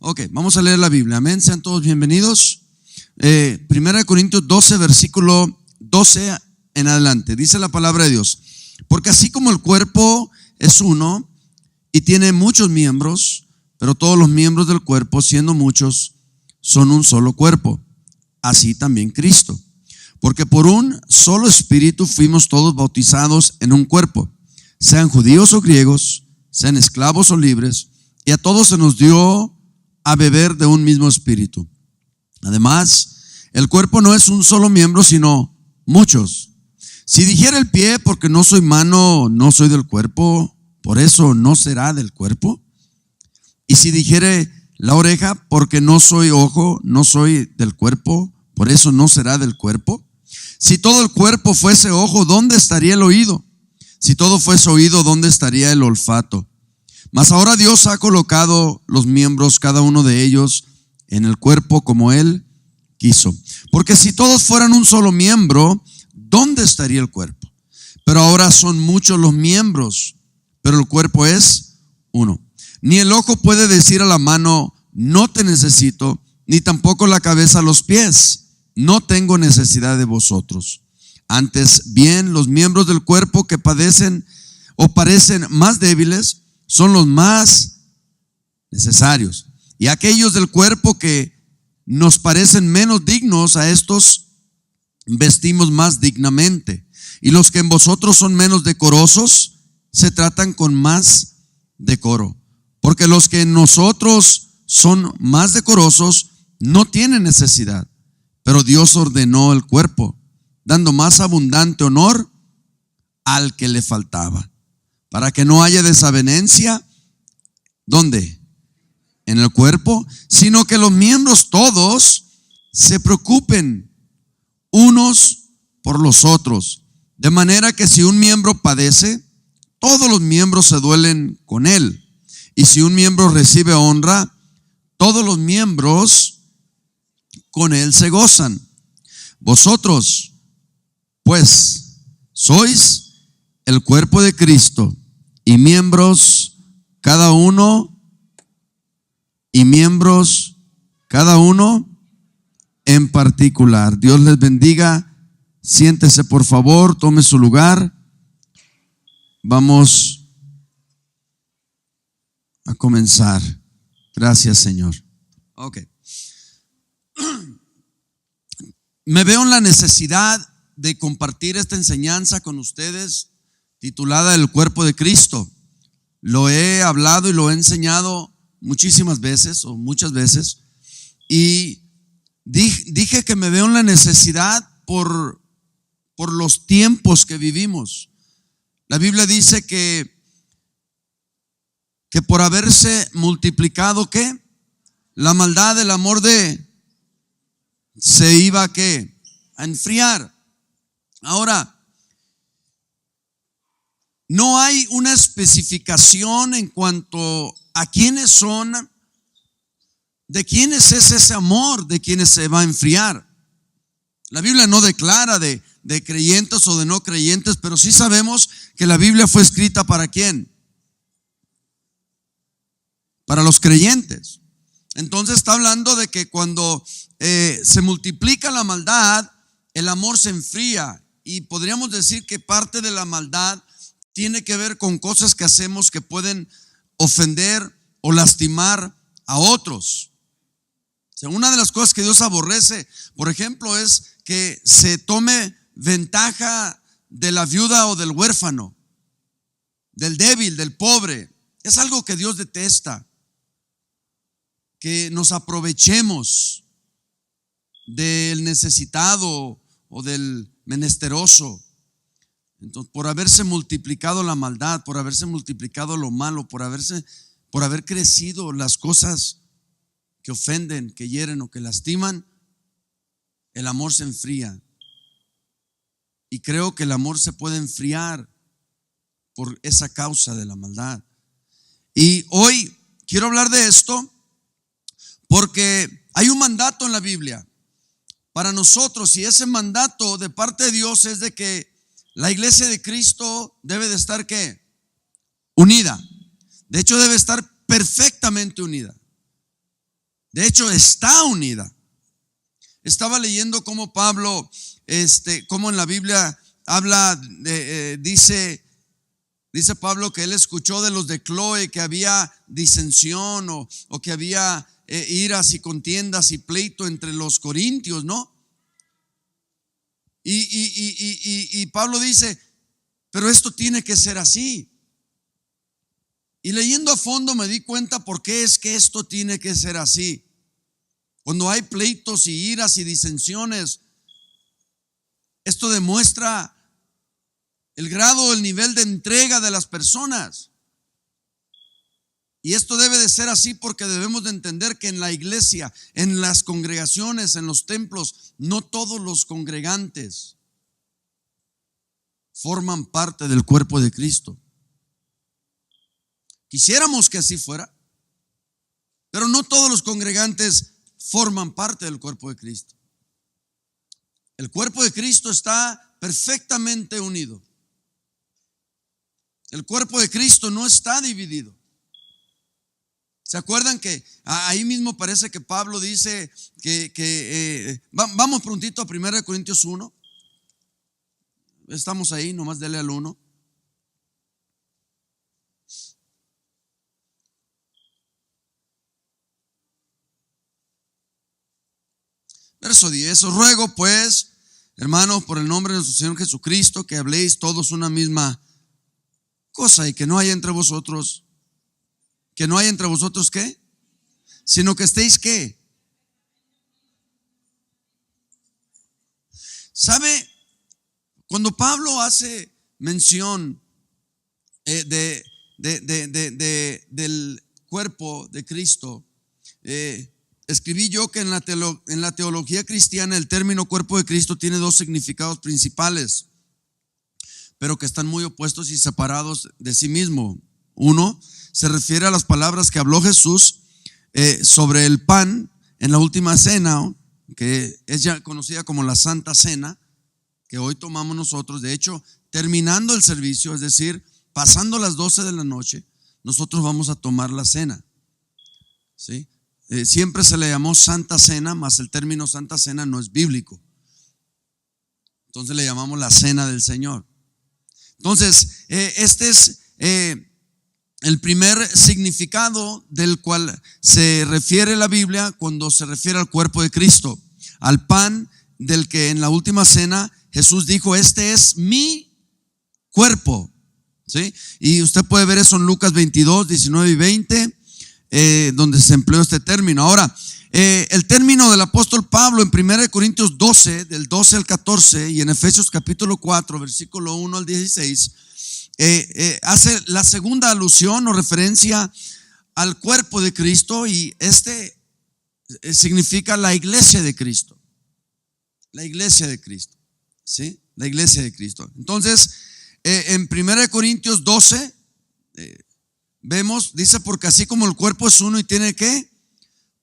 Ok, vamos a leer la Biblia. Amén, sean todos bienvenidos. 1 Corintios 12, versículo 12 en adelante. Dice la palabra de Dios: porque así como el cuerpo es uno y tiene muchos miembros, pero todos los miembros del cuerpo, siendo muchos, son un solo cuerpo, así también Cristo. Porque por un solo espíritu fuimos todos bautizados en un cuerpo, sean judíos o griegos, sean esclavos o libres, y a todos se nos dio a beber de un mismo espíritu. Además, el cuerpo no es un solo miembro, sino muchos. Si dijera el pie, porque no soy mano, no soy del cuerpo, por eso no será del cuerpo. Y si dijere la oreja, porque no soy ojo, no soy del cuerpo, por eso no será del cuerpo. Si todo el cuerpo fuese ojo, ¿dónde estaría el oído? Si todo fuese oído, ¿dónde estaría el olfato? Mas ahora Dios ha colocado los miembros, cada uno de ellos, en el cuerpo como Él quiso. Porque si todos fueran un solo miembro, ¿dónde estaría el cuerpo? Pero ahora son muchos los miembros, pero el cuerpo es uno. Ni el ojo puede decir a la mano, no te necesito, ni tampoco la cabeza a los pies, no tengo necesidad de vosotros. Antes bien, los miembros del cuerpo que padecen o parecen más débiles son los más necesarios. Y aquellos del cuerpo que nos parecen menos dignos, a estos vestimos más dignamente. Y los que en vosotros son menos decorosos, se tratan con más decoro. Porque los que en nosotros son más decorosos no tienen necesidad. Pero Dios ordenó el cuerpo, dando más abundante honor al que le faltaba, para que no haya desavenencia. ¿Dónde? En el cuerpo, sino que los miembros todos se preocupen unos por los otros. De manera que si un miembro padece, todos los miembros se duelen con él. Y si un miembro recibe honra, todos los miembros con él se gozan. Vosotros, pues, sois el cuerpo de Cristo y miembros cada uno en particular. Dios les bendiga. Siéntese por favor, tome su lugar. Vamos a comenzar. Gracias, Señor. Ok. Me veo en la necesidad de compartir esta enseñanza con ustedes, titulada El cuerpo de Cristo. Lo he hablado y lo he enseñado muchísimas veces o muchas veces, y dije que me veo en la necesidad por los tiempos que vivimos. La Biblia dice que por haberse multiplicado, ¿qué? La maldad, el amor se iba a ¿qué? A enfriar. Ahora, no hay una especificación en cuanto a quiénes son, de quiénes es ese amor, de quiénes se va a enfriar. La Biblia no declara de creyentes o de no creyentes, pero sí sabemos que la Biblia fue escrita ¿para quién? Para los creyentes. Entonces está hablando de que cuando se multiplica la maldad, el amor se enfría, y podríamos decir que parte de la maldad tiene que ver con cosas que hacemos que pueden ofender o lastimar a otros. O sea, una de las cosas que Dios aborrece, por ejemplo, es que se tome ventaja de la viuda o del huérfano, del débil, del pobre. Es algo que Dios detesta, que nos aprovechemos del necesitado o del menesteroso. Entonces, por haberse multiplicado la maldad, por haberse multiplicado lo malo, por haber crecido las cosas que ofenden, que hieren o que lastiman, el amor se enfría. Y creo que el amor se puede enfriar por esa causa de la maldad. Y hoy quiero hablar de esto porque hay un mandato en la Biblia para nosotros, y ese mandato de parte de Dios es de que la iglesia de Cristo debe de estar ¿qué? Unida. De hecho, debe estar perfectamente unida. De hecho, está unida. Estaba leyendo cómo Pablo, cómo en la Biblia habla, dice Pablo que él escuchó de los de Cloe que había disensión o que había iras y contiendas y pleito entre los corintios, ¿no? Y Pablo dice, pero esto tiene que ser así. Y leyendo a fondo me di cuenta por qué es que esto tiene que ser así. Cuando hay pleitos y iras y disensiones, esto demuestra el grado, el nivel de entrega de las personas. Y esto debe de ser así porque debemos de entender que en la iglesia, en las congregaciones, en los templos, no todos los congregantes forman parte del cuerpo de Cristo. Quisiéramos que así fuera, pero no todos los congregantes forman parte del cuerpo de Cristo. El cuerpo de Cristo está perfectamente unido. El cuerpo de Cristo no está dividido. ¿Se acuerdan que ahí mismo parece que Pablo dice vamos prontito a 1 Corintios 1? Estamos ahí, nomás dele al 1. Verso 10, os ruego pues, hermanos, por el nombre de nuestro Señor Jesucristo, que habléis todos una misma cosa y que no haya entre vosotros, ¿qué? Sino que estéis, ¿qué? ¿Sabe? Cuando Pablo hace mención del cuerpo de Cristo, escribí yo que en la teología cristiana el término cuerpo de Cristo tiene dos significados principales, pero que están muy opuestos y separados de sí mismo. Uno se refiere a las palabras que habló Jesús sobre el pan en la última cena, que es ya conocida como la Santa Cena, que hoy tomamos nosotros. De hecho, terminando el servicio, es decir, pasando las 12 de la noche, nosotros vamos a tomar la cena, ¿sí? Siempre se le llamó Santa Cena, mas el término Santa Cena no es bíblico. Entonces le llamamos la Cena del Señor. Entonces, este es el primer significado del cual se refiere la Biblia cuando se refiere al cuerpo de Cristo, al pan del que en la última cena Jesús dijo, este es mi cuerpo, ¿sí? Y usted puede ver eso en Lucas 22, 19 y 20, donde se empleó este término. Ahora, el término del apóstol Pablo en 1 Corintios 12, del 12 al 14, y en Efesios capítulo 4, versículo 1 al 16, hace la segunda alusión o referencia al cuerpo de Cristo, y significa la iglesia de Cristo. La iglesia de Cristo, ¿sí? La iglesia de Cristo. Entonces, en 1 Corintios 12, vemos, dice, porque así como el cuerpo es uno y tiene ¿qué?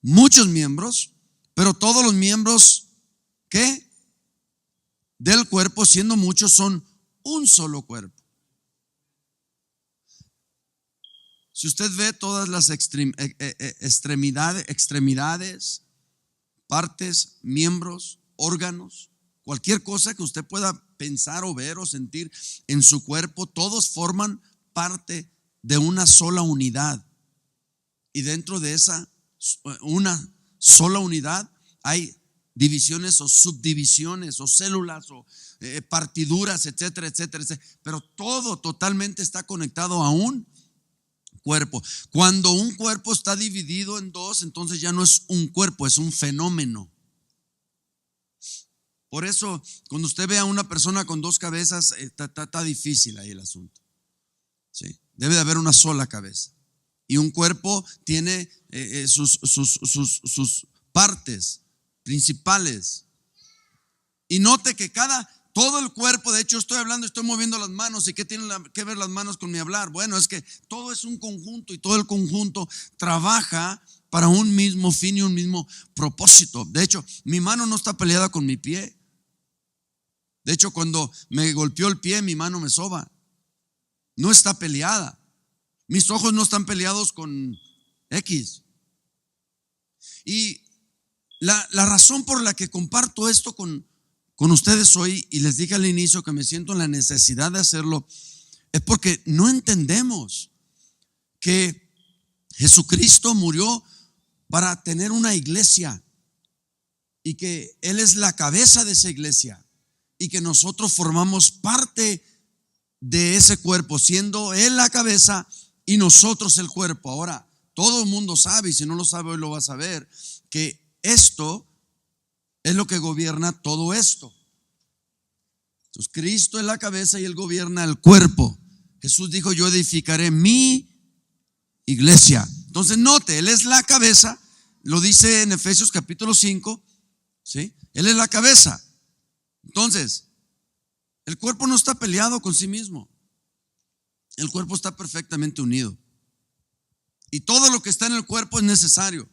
Muchos miembros, pero todos los miembros ¿qué? Del cuerpo, siendo muchos, son un solo cuerpo. Si usted ve todas las extremidades, partes, miembros, órganos, cualquier cosa que usted pueda pensar o ver o sentir en su cuerpo, todos forman parte de una sola unidad. Y dentro de esa una sola unidad hay divisiones o subdivisiones o células o partiduras, etcétera, etcétera, etcétera. Pero todo totalmente está conectado a un cuerpo. Cuando un cuerpo está dividido en dos, entonces ya no es un cuerpo, es un fenómeno. Por eso, cuando usted ve a una persona con dos cabezas, está difícil ahí el asunto, ¿sí? Debe de haber una sola cabeza. Y un cuerpo tiene sus partes principales. Y note que todo el cuerpo, de hecho estoy moviendo las manos. ¿Y qué tienen que ver las manos con mi hablar? Bueno, es que todo es un conjunto y todo el conjunto trabaja para un mismo fin y un mismo propósito. De hecho, mi mano no está peleada con mi pie. De hecho, cuando me golpeó el pie, mi mano me soba. No está peleada. Mis ojos no están peleados con X. Y la razón por la que comparto esto con ustedes hoy, y les dije al inicio que me siento en la necesidad de hacerlo, es porque no entendemos que Jesucristo murió para tener una iglesia y que Él es la cabeza de esa iglesia y que nosotros formamos parte de ese cuerpo, siendo Él la cabeza y nosotros el cuerpo. Ahora, todo el mundo sabe, y si no lo sabe hoy lo va a saber, que esto es lo que gobierna todo esto. Entonces, Cristo es la cabeza y Él gobierna el cuerpo. Jesús dijo: yo edificaré mi iglesia. Entonces, note, Él es la cabeza, lo dice en Efesios capítulo 5, ¿sí? Él es la cabeza. Entonces, el cuerpo no está peleado con sí mismo. El cuerpo está perfectamente unido. Y todo lo que está en el cuerpo es necesario.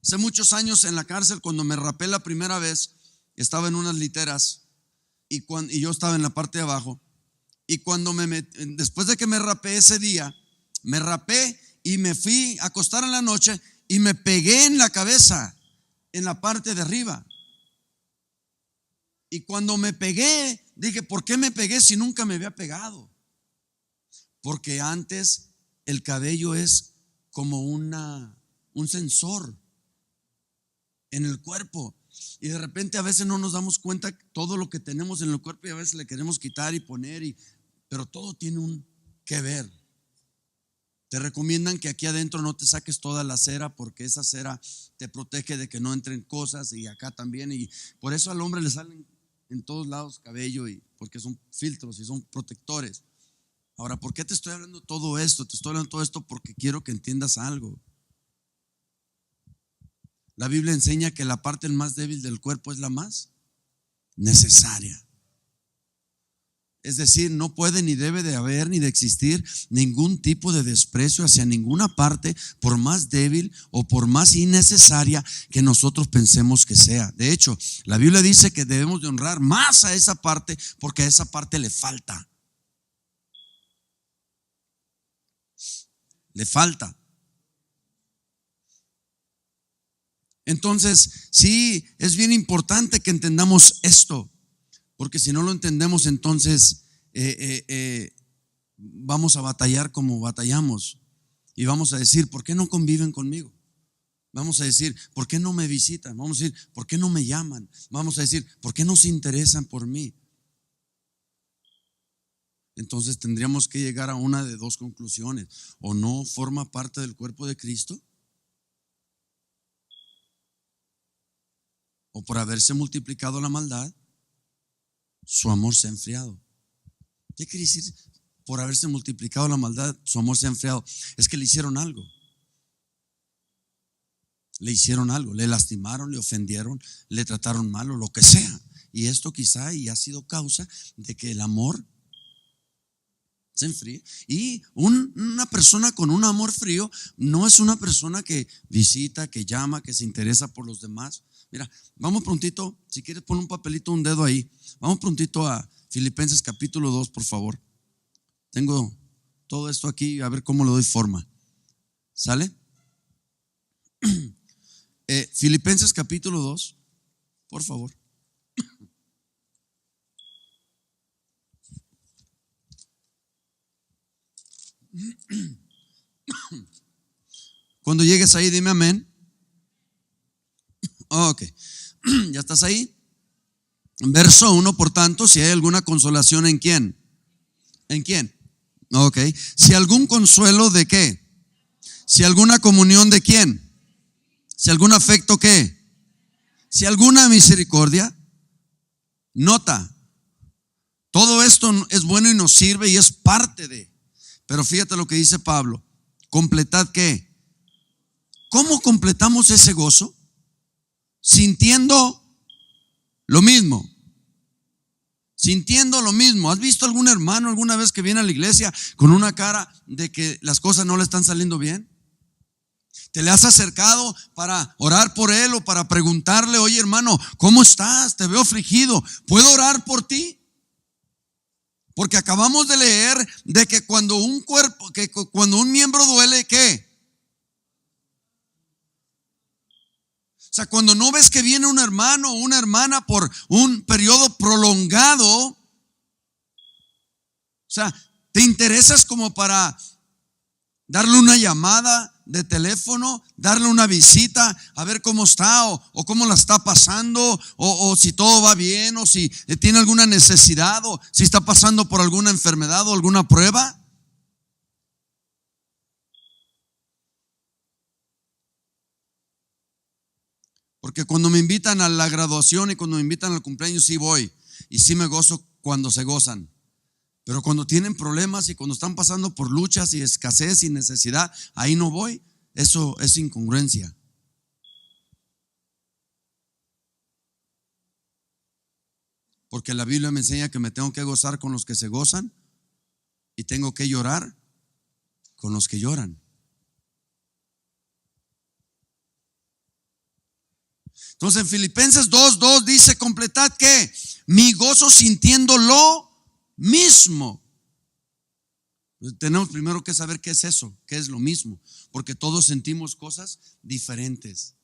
Hace muchos años en la cárcel, cuando me rapé la primera vez, estaba en unas literas y yo estaba en la parte de abajo. Y cuando después de que me rapé ese día, me rapé y me fui a acostar en la noche y me pegué en la cabeza, en la parte de arriba. Y cuando me pegué, dije: ¿por qué me pegué si nunca me había pegado? Porque antes el cabello es como un sensor en el cuerpo. Y de repente a veces no nos damos cuenta todo lo que tenemos en el cuerpo, y a veces le queremos quitar y poner, pero todo tiene un que ver. Te recomiendan que aquí adentro no te saques toda la cera, porque esa cera te protege de que no entren cosas, y acá también. Y por eso al hombre le salen en todos lados cabello, porque son filtros y son protectores. Ahora, ¿por qué te estoy hablando todo esto? Te estoy hablando todo esto porque quiero que entiendas algo. La Biblia enseña que la parte más débil del cuerpo es la más necesaria. Es decir, no puede ni debe de haber ni de existir ningún tipo de desprecio hacia ninguna parte, por más débil o por más innecesaria que nosotros pensemos que sea. De hecho, la Biblia dice que debemos de honrar más a esa parte, porque a esa parte le falta. Le falta. Entonces, sí, es bien importante que entendamos esto, porque si no lo entendemos, entonces vamos a batallar como batallamos, y vamos a decir: ¿por qué no conviven conmigo? Vamos a decir: ¿por qué no me visitan? Vamos a decir: ¿por qué no me llaman? Vamos a decir: ¿por qué no se interesan por mí? Entonces tendríamos que llegar a una de dos conclusiones: o no forma parte del cuerpo de Cristo, o por haberse multiplicado la maldad, su amor se ha enfriado. ¿Qué quiere decir por haberse multiplicado la maldad, su amor se ha enfriado? Es que le hicieron algo. Le hicieron algo, le lastimaron, le ofendieron, le trataron mal o lo que sea. Y esto quizá ha sido causa de que el amor se enfríe. Y una persona con un amor frío no es una persona que visita, que llama, que se interesa por los demás. Mira, vamos prontito, si quieres pon un papelito, un dedo ahí. Vamos prontito a Filipenses capítulo 2, por favor. Tengo todo esto aquí, a ver cómo le doy forma. ¿Sale? Filipenses capítulo 2, por favor. Cuando llegues ahí, dime amén. Ok, ¿ya estás ahí? Verso 1, por tanto, si hay alguna consolación, ¿en quién? ¿En quién? Ok, si algún consuelo, ¿de qué? Si alguna comunión, ¿de quién? Si algún afecto, ¿qué? Si alguna misericordia. Nota, todo esto es bueno y nos sirve y es parte de. Pero fíjate lo que dice Pablo: completad ¿qué? ¿Cómo completamos ese gozo? Sintiendo lo mismo. Sintiendo lo mismo. ¿Has visto algún hermano alguna vez que viene a la iglesia con una cara de que las cosas no le están saliendo bien? ¿Te le has acercado para orar por él o para preguntarle: oye hermano, ¿cómo estás? Te veo afligido, ¿puedo orar por ti? Porque acabamos de leer de que cuando un miembro duele, ¿qué? O sea, cuando no ves que viene un hermano o una hermana por un periodo prolongado, o sea, te interesas como para darle una llamada de teléfono, darle una visita, a ver cómo está o cómo la está pasando, o si todo va bien, o si tiene alguna necesidad, o si está pasando por alguna enfermedad o alguna prueba. Porque cuando me invitan a la graduación y cuando me invitan al cumpleaños, sí voy. Y sí me gozo cuando se gozan. Pero cuando tienen problemas y cuando están pasando por luchas y escasez y necesidad, ahí no voy. Eso es incongruencia. Porque la Biblia me enseña que me tengo que gozar con los que se gozan y tengo que llorar con los que lloran. Entonces en Filipenses 2:2 dice: completad que mi gozo sintiendo lo mismo. Entonces, tenemos primero que saber qué es eso, qué es lo mismo, porque todos sentimos cosas diferentes.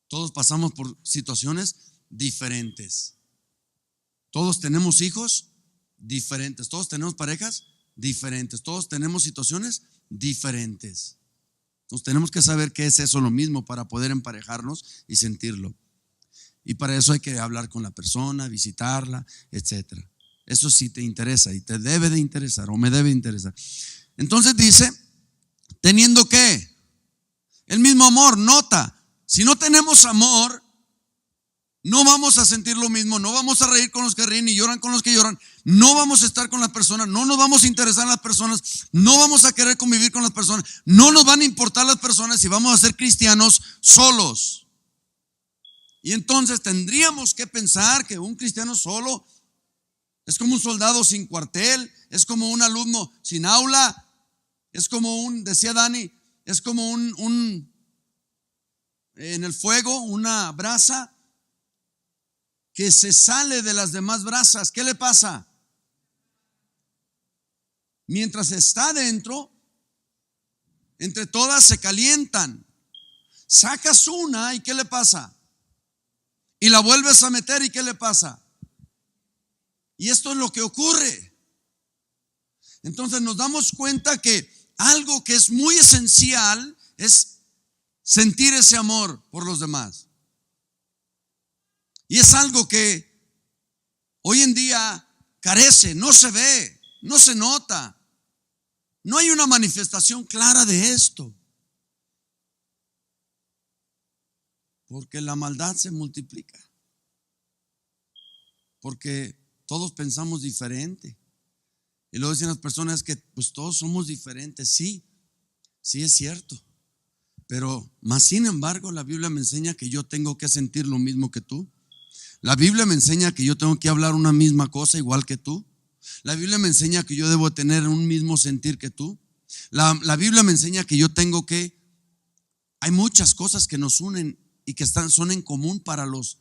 Todos pasamos por situaciones diferentes. Todos tenemos hijos diferentes. Todos tenemos parejas diferentes. Todos tenemos situaciones diferentes. Entonces tenemos que saber qué es eso, lo mismo, para poder emparejarnos y sentirlo. Y para eso hay que hablar con la persona, visitarla, etcétera. Eso sí te interesa y te debe de interesar o me debe interesar. Entonces dice, teniendo que el mismo amor. Nota, si no tenemos amor, no vamos a sentir lo mismo, no vamos a reír con los que ríen ni lloran con los que lloran, no vamos a estar con las personas, no nos vamos a interesar en las personas, no vamos a querer convivir con las personas, no nos van a importar las personas y vamos a ser cristianos solos. Y entonces tendríamos que pensar que un cristiano solo es como un soldado sin cuartel, es como un alumno sin aula, es como decía Dani, es como un en el fuego, una brasa que se sale de las demás brasas. ¿Qué le pasa? Mientras está dentro, entre todas se calientan. Sacas una y ¿qué le pasa? Y la vuelves a meter y ¿qué le pasa? Y esto es lo que ocurre. Entonces nos damos cuenta que algo que es muy esencial es sentir ese amor por los demás. Y es algo que hoy en día carece, no se ve, no se nota. No hay una manifestación clara de esto. Porque la maldad se multiplica. Porque todos pensamos diferente. Y luego dicen las personas que pues todos somos diferentes. Sí, sí es cierto. Pero más sin embargo la Biblia me enseña que yo tengo que sentir lo mismo que tú. La Biblia me enseña que yo tengo que hablar una misma cosa igual que tú. La Biblia me enseña que yo debo tener un mismo sentir que tú. La Biblia me enseña que yo tengo que, hay muchas cosas que nos unen y que son en común para los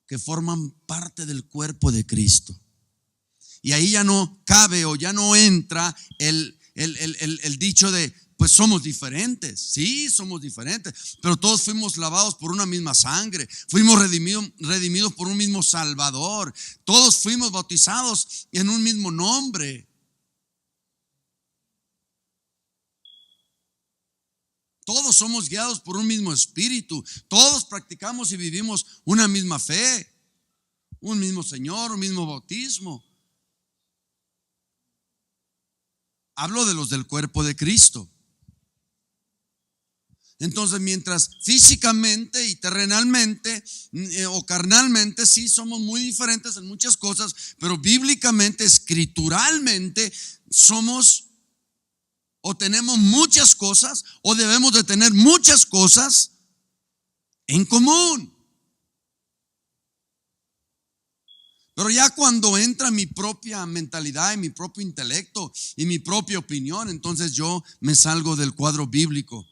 que forman parte del cuerpo de Cristo. Y ahí ya no cabe o ya no entra el dicho de pues somos diferentes. Sí, somos diferentes, pero todos fuimos lavados por una misma sangre, fuimos redimidos por un mismo Salvador, todos fuimos bautizados en un mismo nombre. Todos somos guiados por un mismo espíritu, todos practicamos y vivimos una misma fe, un mismo Señor, un mismo bautismo. Hablo de los del cuerpo de Cristo. Entonces, mientras físicamente y terrenalmente o carnalmente sí somos muy diferentes en muchas cosas, pero bíblicamente, escrituralmente somos o tenemos muchas cosas o debemos de tener muchas cosas en común. Pero ya cuando entra mi propia mentalidad y mi propio intelecto y mi propia opinión, entonces yo me salgo del cuadro bíblico.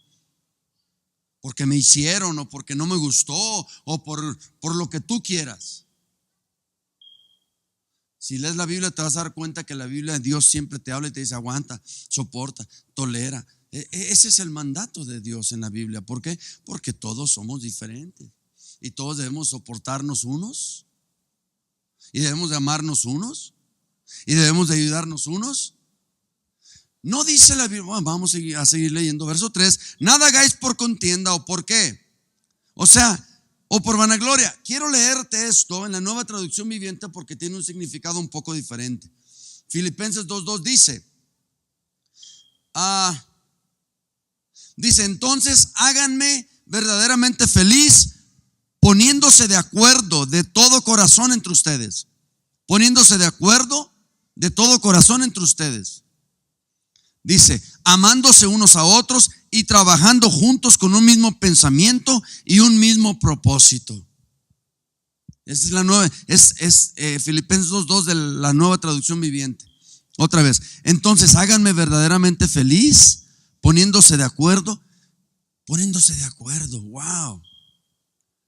Porque me hicieron o porque no me gustó o por lo que tú quieras. Si lees la Biblia te vas a dar cuenta que la Biblia, Dios siempre te habla y te dice aguanta, soporta, tolera. Ese es el mandato de Dios en la Biblia. ¿Por qué? Porque todos somos diferentes. Y todos debemos soportarnos unos. Y debemos de amarnos unos. Y debemos de ayudarnos unos. No dice la Biblia, bueno, vamos a seguir leyendo. Verso 3, nada hagáis por contienda o por qué. O sea, o por vanagloria. Quiero leerte esto en la Nueva Traducción Viviente porque tiene un significado un poco diferente. Filipenses 2:2 dice, entonces háganme verdaderamente feliz poniéndose de acuerdo de todo corazón entre ustedes. Poniéndose de acuerdo de todo corazón entre ustedes. Dice, amándose unos a otros y trabajando juntos con un mismo pensamiento y un mismo propósito. Esa es la nueva, Filipenses 2:2 de la Nueva Traducción Viviente. Otra vez, entonces háganme verdaderamente feliz poniéndose de acuerdo. Poniéndose de acuerdo, wow.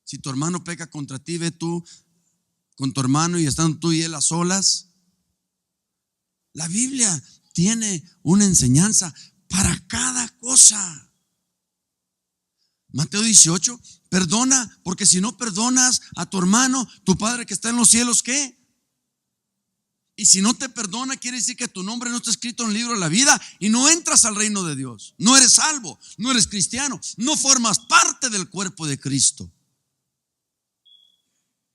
Si tu hermano peca contra ti, ve tú con tu hermano y estando tú y él a solas. La Biblia tiene una enseñanza para cada cosa. Mateo 18, perdona, porque si no perdonas a tu hermano, tu Padre que está en los cielos, ¿qué? Y si no te perdona, quiere decir que tu nombre no está escrito en el libro de la vida y no entras al reino de Dios. No eres salvo, no eres cristiano, no formas parte del cuerpo de Cristo.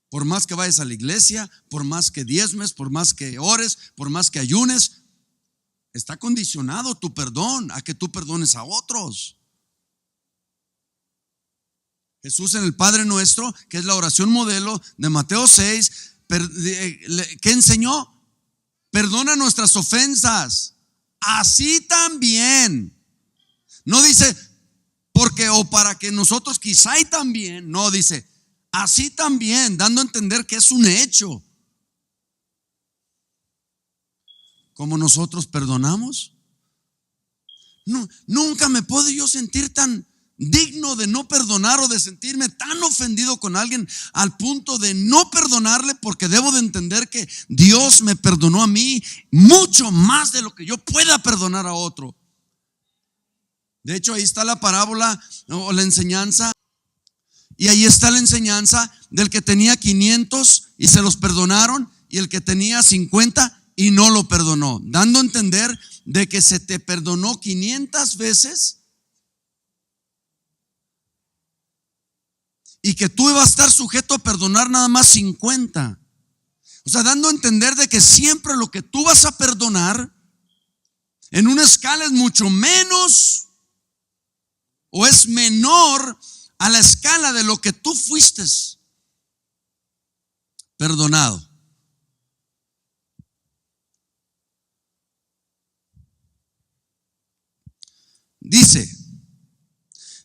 Por más que vayas a la iglesia, por más que diezmes, por más que ores, por más que ayunes, está condicionado tu perdón a que tú perdones a otros. Jesús en el Padre Nuestro, que es la oración modelo de Mateo 6, ¿qué enseñó? Perdona nuestras ofensas, así también. No dice porque o para que nosotros quizá y también, no, dice así también, dando a entender que es un hecho. Como nosotros perdonamos. No, nunca me puedo yo sentir tan digno de no perdonar o de sentirme tan ofendido con alguien al punto de no perdonarle, porque debo de entender que Dios me perdonó a mí mucho más de lo que yo pueda perdonar a otro. De hecho, ahí está la parábola o la enseñanza. Y ahí está la enseñanza del que tenía 500 y se los perdonaron, y el que tenía 50 y no lo perdonó, dando a entender de que se te perdonó 500 veces y que tú ibas a estar sujeto a perdonar nada más 50. O sea, dando a entender de que siempre lo que tú vas a perdonar en una escala es mucho menos o es menor a la escala de lo que tú fuiste perdonado. Dice,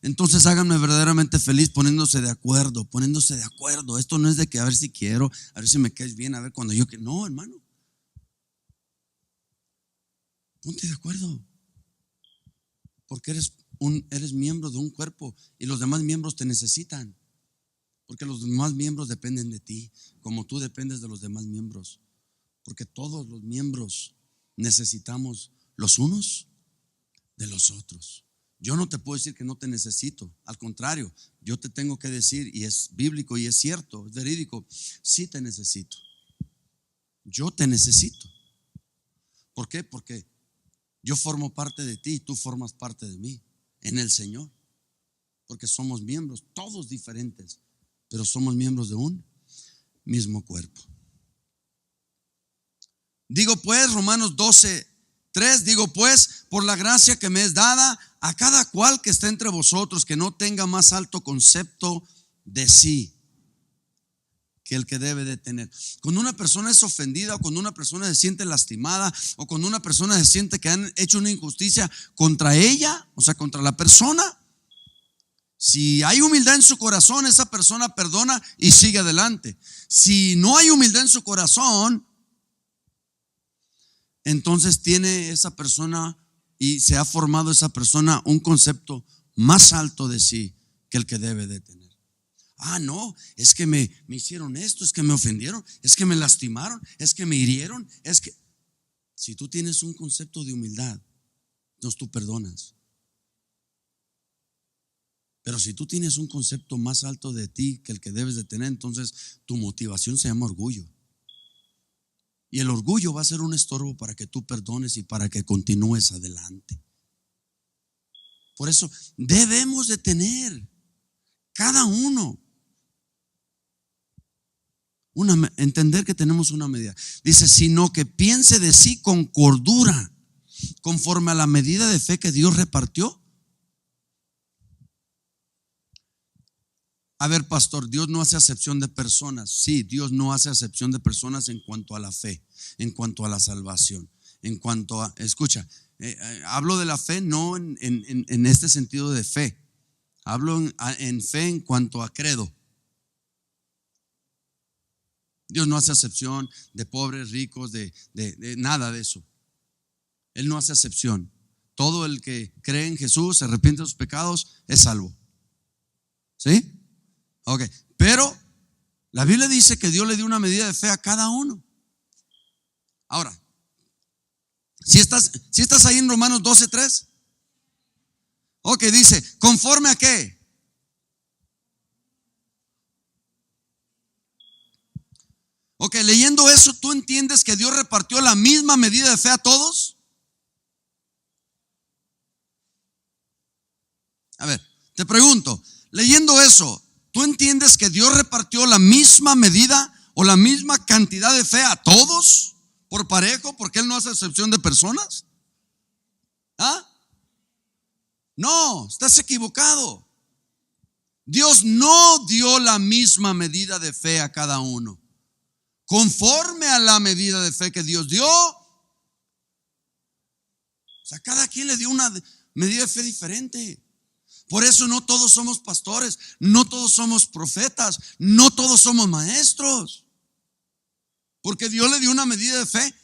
entonces háganme verdaderamente feliz poniéndose de acuerdo, poniéndose de acuerdo. Esto no es de que a ver si quiero, a ver si me caes bien, a ver cuando yo que no, hermano. Ponte de acuerdo. Porque eres miembro de un cuerpo y los demás miembros te necesitan. Porque los demás miembros dependen de ti, como tú dependes de los demás miembros. Porque todos los miembros necesitamos los unos de los otros. Yo no te puedo decir que no te necesito. Al contrario, yo te tengo que decir, y es bíblico y es cierto, es verídico, sí te necesito. Yo te necesito. ¿Por qué? Porque yo formo parte de ti y tú formas parte de mí en el Señor. Porque somos miembros, todos diferentes, pero somos miembros de un mismo cuerpo. Digo pues, Romanos 12:3, digo pues, por la gracia que me es dada, a cada cual que está entre vosotros, que no tenga más alto concepto de sí que el que debe de tener. Cuando una persona es ofendida, o cuando una persona se siente lastimada, o cuando una persona se siente que han hecho una injusticia contra ella, o sea, contra la persona, si hay humildad en su corazón, esa persona perdona y sigue adelante. Si no hay humildad en su corazón, entonces tiene esa persona y se ha formado esa persona un concepto más alto de sí que el que debe de tener. No, es que me hicieron esto, es que me ofendieron, es que me lastimaron, es que me hirieron, es que si tú tienes un concepto de humildad, entonces tú perdonas. Pero si tú tienes un concepto más alto de ti que el que debes de tener, entonces tu motivación se llama orgullo. Y el orgullo va a ser un estorbo para que tú perdones y para que continúes adelante. Por eso debemos de tener cada uno entender que tenemos una medida. Dice, sino que piense de sí con cordura, conforme a la medida de fe que Dios repartió. A ver, pastor, Dios no hace acepción de personas. Sí, Dios no hace acepción de personas en cuanto a la fe, en cuanto a la salvación, en cuanto a, escucha, hablo de la fe no en este sentido de fe. Hablo en fe en cuanto a credo. Dios no hace acepción de pobres, ricos, de nada de eso. Él no hace acepción. Todo el que cree en Jesús, se arrepiente de sus pecados, es salvo. ¿Sí? Ok, pero la Biblia dice que Dios le dio una medida de fe a cada uno. Ahora, si estás ahí en Romanos 12:3, ok, dice, ¿conforme a qué? Ok, leyendo eso, ¿tú entiendes que Dios repartió la misma medida de fe a todos? A ver, te pregunto, leyendo eso, ¿tú entiendes que Dios repartió la misma medida o la misma cantidad de fe a todos por parejo? Porque Él no hace excepción de personas. ¿Ah? No, estás equivocado. Dios no dio la misma medida de fe a cada uno. Conforme a la medida de fe que Dios dio, o sea, cada quien le dio una medida de fe diferente. Por eso no todos somos pastores, no todos somos profetas, no todos somos maestros. Porque Dios le dio una medida de fe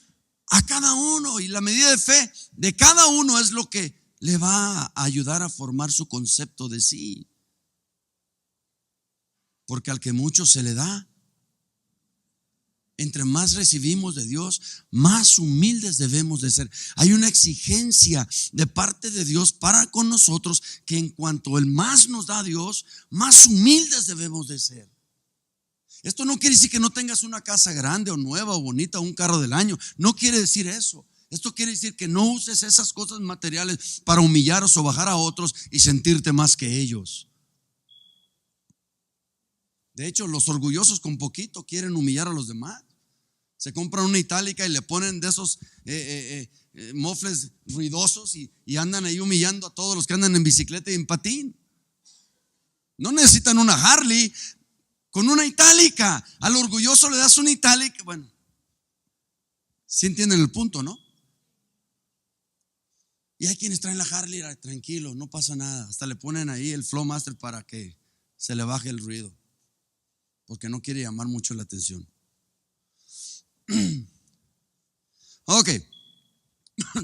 a cada uno, y la medida de fe de cada uno es lo que le va a ayudar a formar su concepto de sí. Porque al que mucho se le da, entre más recibimos de Dios, más humildes debemos de ser. Hay una exigencia de parte de Dios para con nosotros, que en cuanto Él más nos da a Dios, más humildes debemos de ser. Esto no quiere decir que no tengas una casa grande o nueva o bonita o un carro del año. No quiere decir eso. Esto quiere decir que no uses esas cosas materiales para humillar o sobajar a otros y sentirte más que ellos. De hecho, los orgullosos con poquito quieren humillar a los demás. Se compran una itálica y le ponen de esos mofles ruidosos y andan ahí humillando a todos los que andan en bicicleta y en patín. No necesitan una Harley, con una itálica. Al orgulloso le das una itálica. Bueno, ¿sí entienden el punto, no? Y hay quienes traen la Harley, tranquilo, no pasa nada. Hasta le ponen ahí el Flowmaster para que se le baje el ruido, porque no quiere llamar mucho la atención. Ok,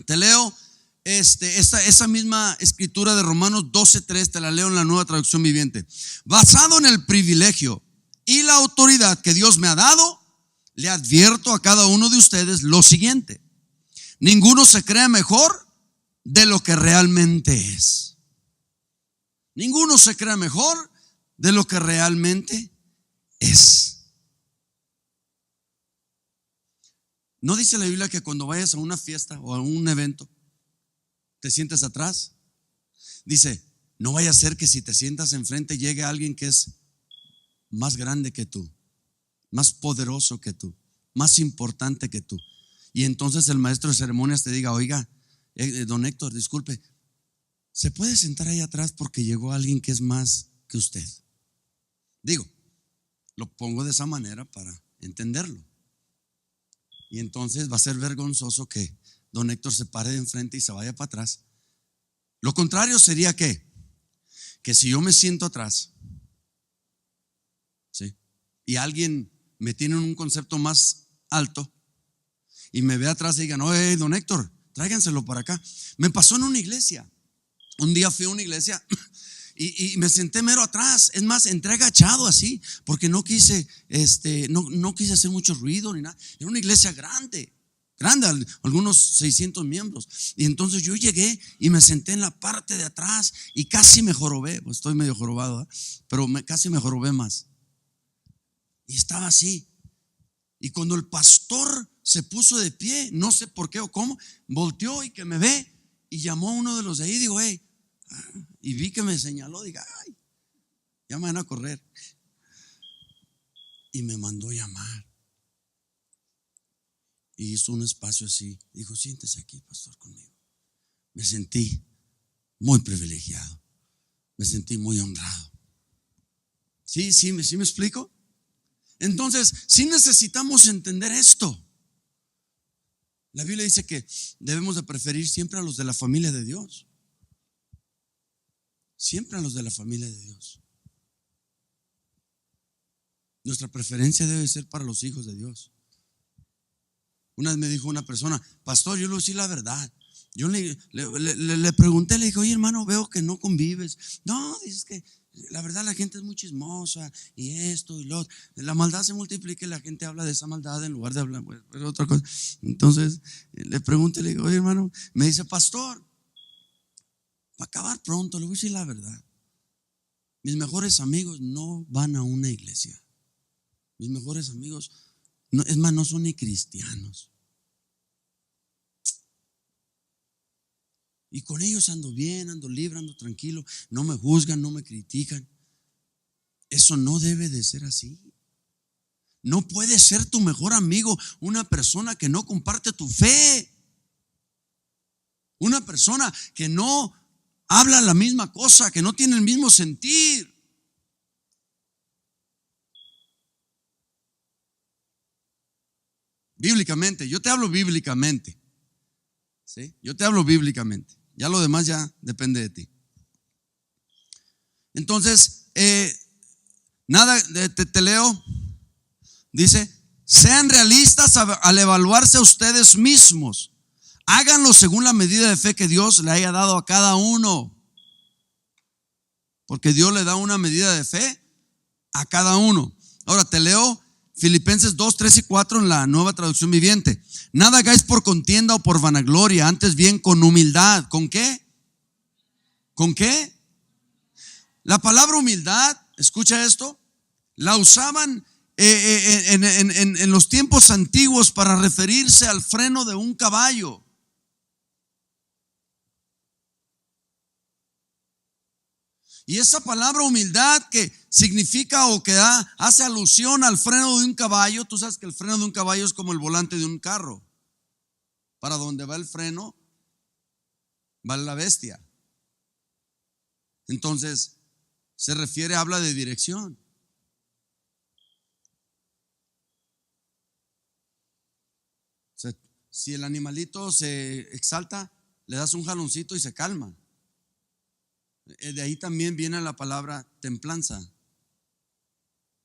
te leo esa misma escritura de Romanos 12:3, te la leo en la Nueva Traducción Viviente. Basado en el privilegio y la autoridad que Dios me ha dado, le advierto a cada uno de ustedes lo siguiente: ninguno se cree mejor de lo que realmente es. Ninguno se cree mejor de lo que realmente es. ¿No dice la Biblia que cuando vayas a una fiesta o a un evento te sientes atrás? Dice, no vaya a ser que si te sientas enfrente llegue alguien que es más grande que tú, más poderoso que tú, más importante que tú. Y entonces el maestro de ceremonias te diga, oiga, don Héctor, disculpe, ¿se puede sentar ahí atrás porque llegó alguien que es más que usted? Digo, lo pongo de esa manera para entenderlo. Y entonces va a ser vergonzoso que don Héctor se pare de enfrente y se vaya para atrás. Lo contrario sería que si yo me siento atrás, ¿sí?, y alguien me tiene un concepto más alto y me ve atrás y digan, oye, don Héctor, tráiganselo para acá. Me pasó en una iglesia. Un día fui a una iglesia y me senté mero atrás. Es más, entré agachado así porque no quise hacer mucho ruido ni nada. Era una iglesia grande, grande, algunos 600 miembros. Y entonces yo llegué y me senté en la parte de atrás y casi me jorobé, pues estoy medio jorobado, pero casi me jorobé más. Y estaba así. Y cuando el pastor se puso de pie, no sé por qué o cómo, volteó y que me ve y llamó a uno de los de ahí, digo, hey, y vi que me señaló, diga, ay, ya me van a correr. Y me mandó llamar. Y hizo un espacio así. Dijo, siéntese aquí, pastor, conmigo. Me sentí muy privilegiado. Me sentí muy honrado. ¿Sí me explico? Entonces, sí necesitamos entender esto. La Biblia dice que debemos de preferir siempre a los de la familia de Dios. Siempre a los de la familia de Dios. Nuestra preferencia debe ser para los hijos de Dios. Una vez me dijo una persona, pastor, yo le voy a decir la verdad. Yo le pregunté, le dije, oye hermano, veo que no convives. No, dices que la verdad la gente es muy chismosa y esto y lo otro. La maldad se multiplica y la gente habla de esa maldad en lugar de hablar de otra cosa. Entonces le pregunté, le digo, oye hermano, me dice, pastor, para acabar pronto, le voy a decir la verdad. Mis mejores amigos no van a una iglesia. Mis mejores amigos, no, es más, no son ni cristianos. Y con ellos ando bien, ando libre, ando tranquilo. No me juzgan, no me critican. Eso no debe de ser así. No puede ser tu mejor amigo una persona que no comparte tu fe. Una persona que no habla la misma cosa, que no tiene el mismo sentir. Bíblicamente, yo te hablo bíblicamente. ¿Sí? Yo te hablo bíblicamente. Ya lo demás ya depende de ti. Entonces, te leo. Dice, sean realistas al evaluarse a ustedes mismos. Háganlo según la medida de fe que Dios le haya dado a cada uno. Porque Dios le da una medida de fe a cada uno. Ahora te leo Filipenses 2, 3 y 4 en la Nueva Traducción Viviente. Nada hagáis por contienda o por vanagloria, antes bien con humildad. ¿Con qué? ¿Con qué? La palabra humildad, escucha esto, la usaban en los tiempos antiguos para referirse al freno de un caballo. Y esa palabra humildad que significa o que hace alusión al freno de un caballo. Tú sabes que el freno de un caballo es como el volante de un carro. Para donde va el freno, va la bestia. Entonces, se refiere, habla de dirección. O sea, si el animalito se exalta, le das un jaloncito y se calma. De ahí también viene la palabra templanza.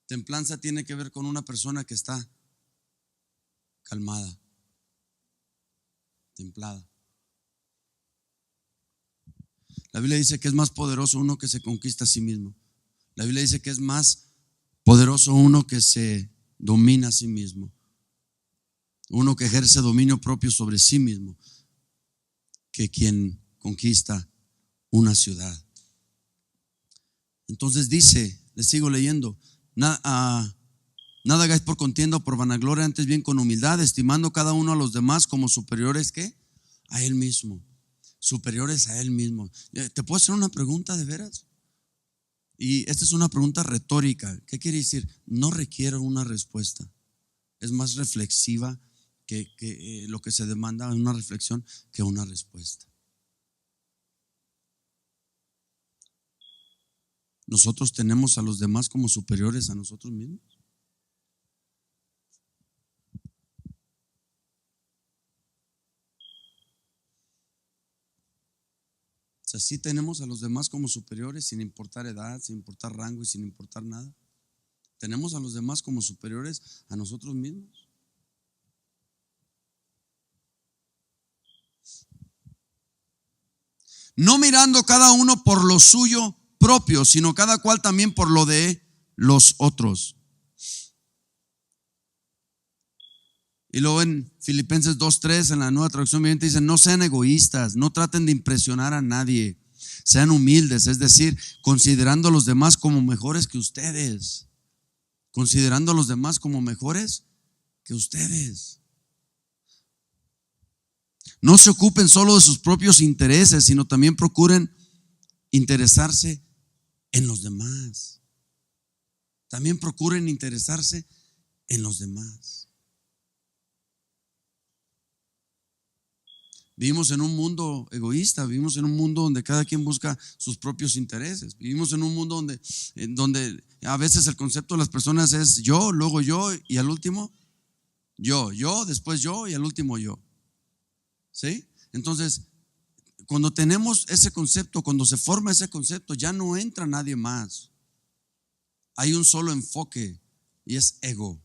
Templanza tiene que ver con una persona que está calmada, templada. La Biblia dice que es más poderoso uno que se conquista a sí mismo. La Biblia dice que es más poderoso uno que se domina a sí mismo, uno que ejerce dominio propio sobre sí mismo, que quien conquista una ciudad. Entonces dice, les sigo leyendo, nada hagáis por contienda o por vanagloria, antes bien con humildad, estimando cada uno a los demás como superiores ¿qué? A él mismo. Superiores a él mismo. ¿Te puedo hacer una pregunta de veras? Y esta es una pregunta retórica. ¿Qué quiere decir? No requiere una respuesta. Es más reflexiva que lo que se demanda en una reflexión que una respuesta. ¿Nosotros tenemos a los demás como superiores a nosotros mismos? O sea, sí tenemos a los demás como superiores sin importar edad, sin importar rango y sin importar nada. Tenemos a los demás como superiores a nosotros mismos. No mirando cada uno por lo suyo propio, sino cada cual también por lo de los otros. Y luego en Filipenses 2:3, en la Nueva Traducción Viviente, dice: no sean egoístas, no traten de impresionar a nadie, sean humildes, es decir, considerando a los demás como mejores que ustedes. Considerando a los demás como mejores que ustedes. No se ocupen solo de sus propios intereses, sino también procuren interesarse en los demás. También procuren interesarse en los demás. Vivimos en un mundo egoísta, vivimos en un mundo donde cada quien busca sus propios intereses. Vivimos en un mundo donde a veces el concepto de las personas es yo, luego yo y al último yo, después yo y al último yo. ¿Sí? Entonces, cuando tenemos ese concepto, cuando se forma ese concepto, ya no entra nadie más. Hay un solo enfoque y es ego.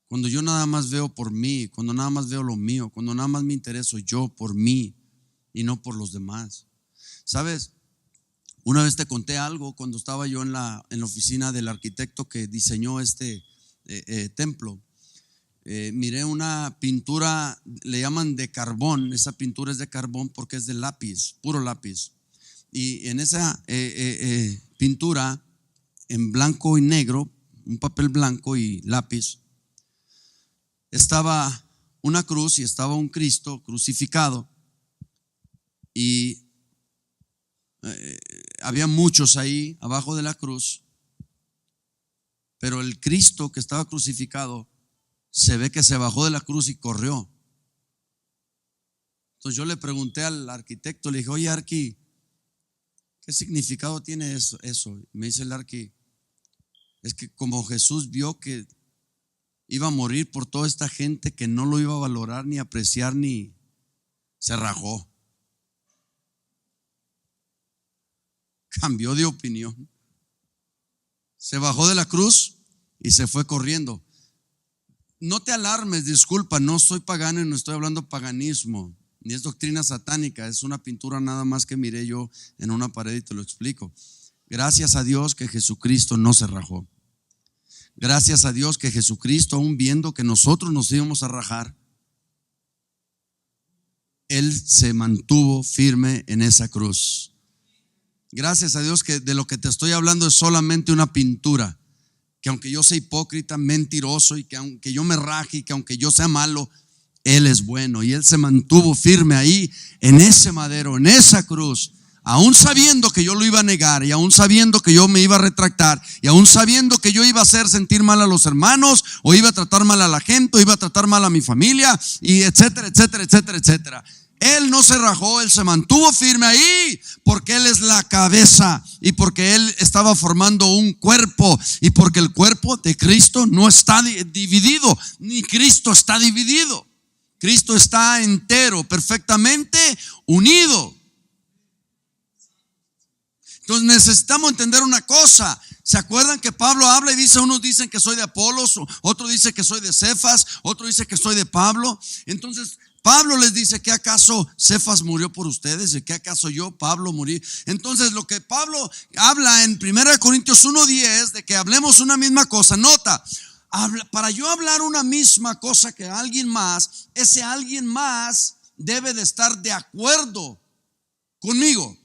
Cuando yo nada más veo por mí, cuando nada más veo lo mío, cuando nada más me intereso yo por mí y no por los demás. ¿Sabes? Una vez te conté algo cuando estaba yo en la oficina del arquitecto que diseñó este templo. Miré una pintura, le llaman de carbón. Esa pintura es de carbón porque es de lápiz, puro lápiz. Y en esa pintura, en blanco y negro, un papel blanco y lápiz, estaba una cruz y estaba un Cristo crucificado. Y había muchos ahí abajo de la cruz, pero el Cristo que estaba crucificado se ve que se bajó de la cruz y corrió. Entonces yo le pregunté al arquitecto, le dije: oye, Arqui, ¿qué significado tiene eso? Me dice el Arqui: es que como Jesús vio que iba a morir por toda esta gente que no lo iba a valorar ni apreciar, ni se rajó, cambió de opinión, se bajó de la cruz y se fue corriendo. No te alarmes, disculpa, no soy pagano y no estoy hablando paganismo, ni es doctrina satánica, es una pintura nada más que miré yo en una pared y te lo explico. Gracias a Dios que Jesucristo no se rajó. Gracias a Dios que Jesucristo, aún viendo que nosotros nos íbamos a rajar, Él se mantuvo firme en esa cruz. Gracias a Dios que de lo que te estoy hablando es solamente una pintura. Que aunque yo sea hipócrita, mentiroso, y que aunque yo me raje y que aunque yo sea malo, Él es bueno. Y Él se mantuvo firme ahí en ese madero, en esa cruz, aún sabiendo que yo lo iba a negar, y aún sabiendo que yo me iba a retractar, y aún sabiendo que yo iba a hacer sentir mal a los hermanos, o iba a tratar mal a la gente, o iba a tratar mal a mi familia, y etcétera, etcétera, etcétera, etcétera. Él no se rajó, Él se mantuvo firme ahí porque Él es la cabeza y porque Él estaba formando un cuerpo, y porque el cuerpo de Cristo no está dividido, ni Cristo está dividido. Cristo está entero, perfectamente unido. Entonces necesitamos entender una cosa. ¿Se acuerdan que Pablo habla y dice: unos dicen que soy de Apolos, otro dice que soy de Cefas, otro dice que soy de Pablo? Entonces Pablo les dice: ¿qué acaso Cefas murió por ustedes? ¿Y qué acaso yo, Pablo, morí? Entonces lo que Pablo habla en 1 Corintios 1:10 de que hablemos una misma cosa, nota, para yo hablar una misma cosa que alguien más, ese alguien más debe de estar de acuerdo conmigo.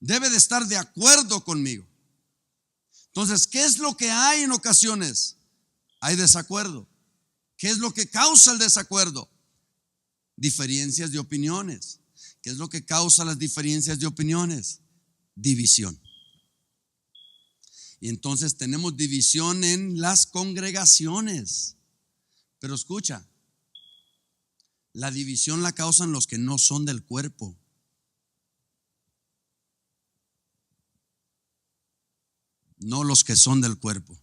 Debe de estar de acuerdo conmigo. Entonces, ¿qué es lo que hay en ocasiones? Hay desacuerdo. ¿Qué es lo que causa el desacuerdo? Diferencias de opiniones. ¿Qué es lo que causa las diferencias de opiniones? División. Y entonces tenemos división en las congregaciones. Pero escucha, la división la causan los que no son del cuerpo. No los que son del cuerpo.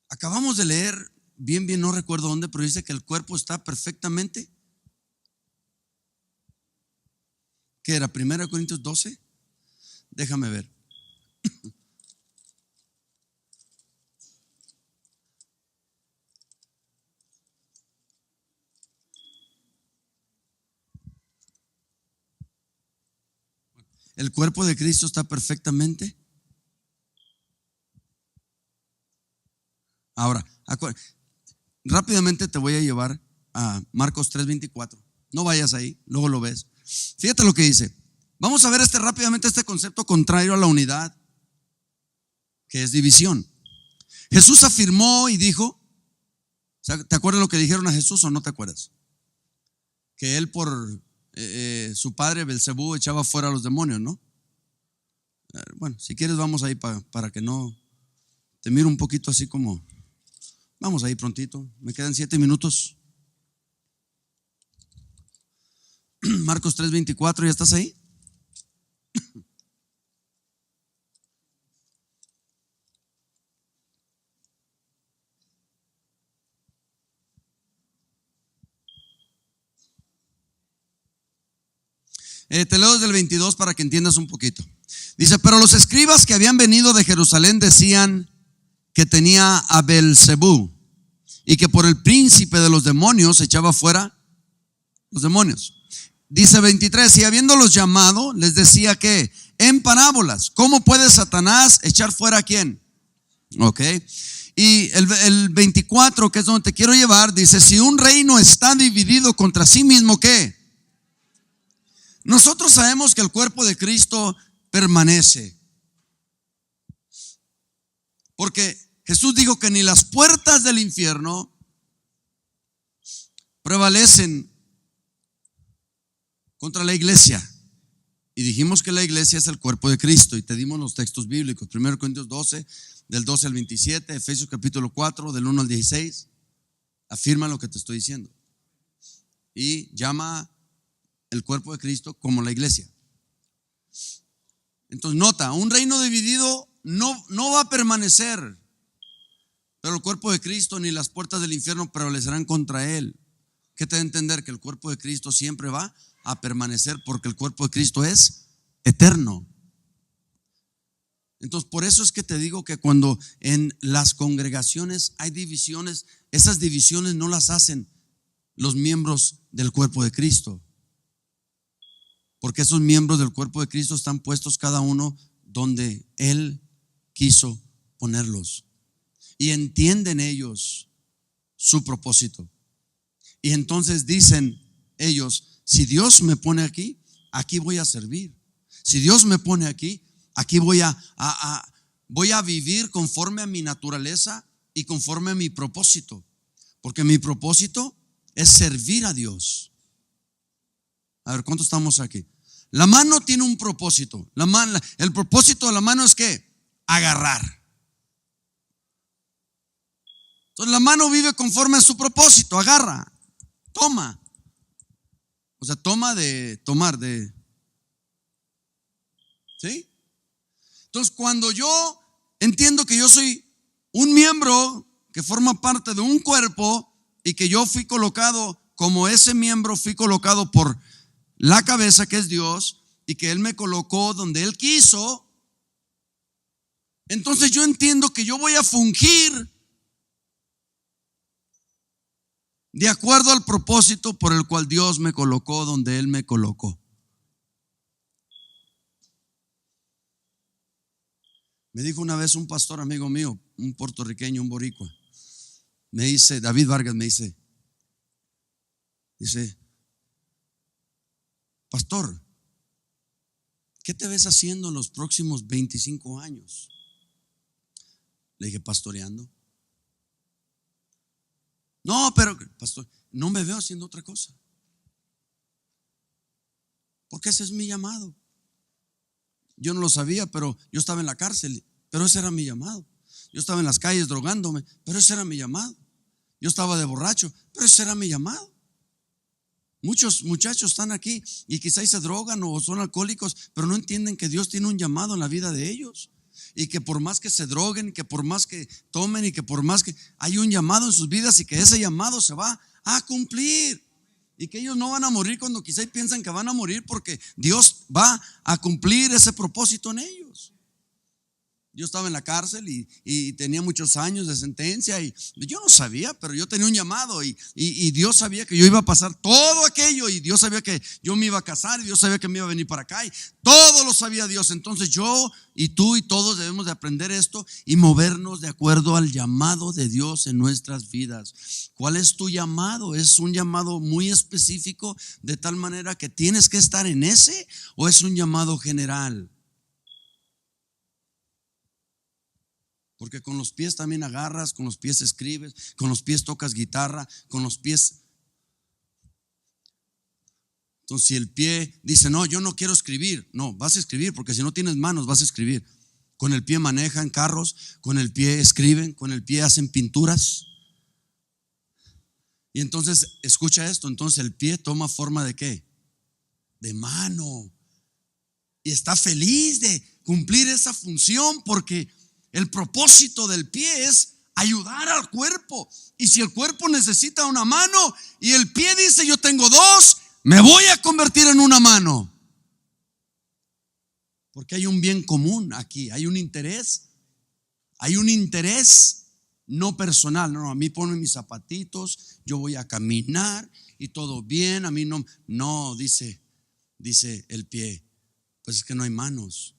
Acabamos de leer, bien, no recuerdo dónde, pero dice que el cuerpo está perfectamente. ¿Qué era? 1 Corintios 12. Déjame ver. el cuerpo de Cristo está perfectamente. Ahora, rápidamente te voy a llevar a Marcos 3:24. No vayas ahí, luego lo ves. Fíjate lo que dice. Vamos a ver rápidamente este concepto contrario a la unidad, que es división. Jesús afirmó y dijo, ¿te acuerdas lo que dijeron a Jesús o no te acuerdas? Que él por su padre Belcebú echaba fuera a los demonios, ¿no? Bueno, si quieres vamos ahí para que no te miro un poquito así como, vamos ahí prontito, me quedan 7 minutos. Marcos 3:24, ¿ya estás ahí? Te leo desde el 22 para que entiendas un poquito. Dice, pero los escribas que habían venido de Jerusalén decían que tenía a Belcebú y que por el príncipe de los demonios echaba fuera los demonios. Dice 23, y habiéndolos llamado, les decía que en parábolas, ¿cómo puede Satanás echar fuera a quién? Ok. Y el 24, que es donde te quiero llevar, dice, si un reino está dividido contra sí mismo, ¿qué? Nosotros sabemos que el cuerpo de Cristo permanece, porque Jesús dijo que ni las puertas del infierno prevalecen contra la iglesia. Y dijimos que la iglesia es el cuerpo de Cristo y te dimos los textos bíblicos, 1 Corintios 12, del 12 al 27, Efesios capítulo 4, del 1 al 16, afirma lo que te estoy diciendo y llama el cuerpo de Cristo como la iglesia. Entonces nota, un reino dividido no va a permanecer, pero el cuerpo de Cristo ni las puertas del infierno prevalecerán contra él. ¿Qué te da a entender? Que el cuerpo de Cristo siempre va a permanecer, porque el cuerpo de Cristo es eterno. Entonces por eso es que te digo que cuando en las congregaciones hay divisiones, esas divisiones no las hacen los miembros del cuerpo de Cristo, porque esos miembros del cuerpo de Cristo están puestos cada uno donde Él quiso ponerlos, y entienden ellos su propósito. Y entonces dicen ellos, si Dios me pone aquí, aquí voy a servir. Si Dios me pone aquí, aquí voy a vivir conforme a mi naturaleza y conforme a mi propósito, porque mi propósito es servir a Dios. A ver, ¿cuántos estamos aquí? La mano tiene un propósito. El propósito de la mano es ¿qué? Agarrar. Entonces la mano vive conforme a su propósito, agarra, toma. O sea, tomar ¿sí? Entonces cuando yo entiendo que yo soy un miembro que forma parte de un cuerpo y que yo fui colocado como ese miembro, fui colocado por la cabeza, que es Dios, y que Él me colocó donde Él quiso, entonces yo entiendo que yo voy a fungir de acuerdo al propósito por el cual Dios me colocó donde Él me colocó. Me dijo una vez un pastor amigo mío, un puertorriqueño, un boricua, me dice, David Vargas, me dice, pastor, ¿qué te ves haciendo en los próximos 25 años? Le dije, pastoreando. No, pero pastor, no me veo haciendo otra cosa, porque ese es mi llamado. Yo no lo sabía, pero yo estaba en la cárcel, pero ese era mi llamado. Yo estaba en las calles drogándome, pero ese era mi llamado. Yo estaba de borracho, pero ese era mi llamado. Muchos muchachos están aquí y quizás se drogan o son alcohólicos, pero no entienden que Dios tiene un llamado en la vida de ellos, y que por más que se droguen, que por más que tomen, y que por más que hay un llamado en sus vidas, y que ese llamado se va a cumplir, y que ellos no van a morir cuando quizás piensan que van a morir, porque Dios va a cumplir ese propósito en ellos. Yo estaba en la cárcel y tenía muchos años de sentencia y yo no sabía, pero yo tenía un llamado y Dios sabía que yo iba a pasar todo aquello y Dios sabía que yo me iba a casar y Dios sabía que me iba a venir para acá y todo lo sabía Dios. Entonces yo y tú y todos debemos de aprender esto y movernos de acuerdo al llamado de Dios en nuestras vidas. ¿Cuál es tu llamado? ¿Es un llamado muy específico de tal manera que tienes que estar en ese o es un llamado general? Porque con los pies también agarras, con los pies escribes, con los pies tocas guitarra, con los pies. Entonces, si el pie dice, no, yo no quiero escribir, no, vas a escribir, porque si no tienes manos, vas a escribir. Con el pie manejan carros, con el pie escriben, con el pie hacen pinturas. Y entonces, escucha esto, entonces el pie toma forma ¿de qué? De mano. Y está feliz de cumplir esa función porque el propósito del pie es ayudar al cuerpo. Y si el cuerpo necesita una mano y el pie dice yo tengo dos, me voy a convertir en una mano. Porque hay un bien común aquí, hay un interés no personal. No, a mí ponme mis zapatitos, yo voy a caminar y todo bien, a mí no, dice el pie, pues es que no hay manos.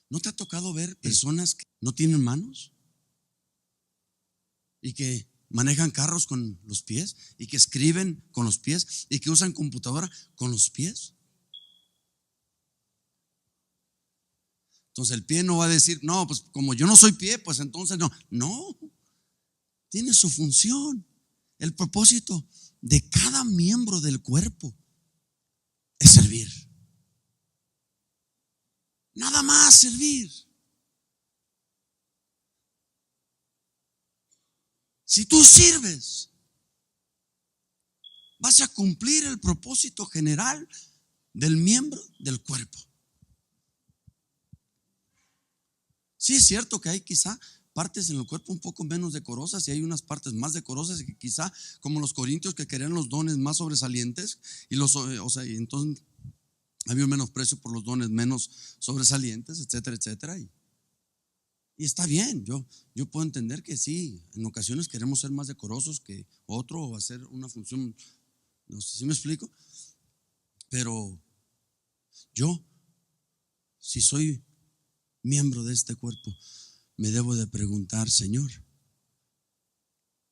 ¿No te ha tocado ver personas que no tienen manos? Y que manejan carros con los pies, y que escriben con los pies, y que usan computadora con los pies. Entonces el pie no va a decir, no, pues como yo no soy pie, pues entonces no. No, tiene su función. El propósito de cada miembro del cuerpo es servir. Nada más servir. Si tú sirves, vas a cumplir el propósito general del miembro del cuerpo. Sí es cierto que hay quizá partes en el cuerpo un poco menos decorosas y hay unas partes más decorosas que quizá, como los corintios que querían los dones más sobresalientes y y entonces había un menosprecio por los dones menos sobresalientes, etcétera, etcétera. Y está bien, yo puedo entender que sí, en ocasiones queremos ser más decorosos que otro o hacer una función, no sé si me explico, pero yo, si soy miembro de este cuerpo, me debo de preguntar, Señor,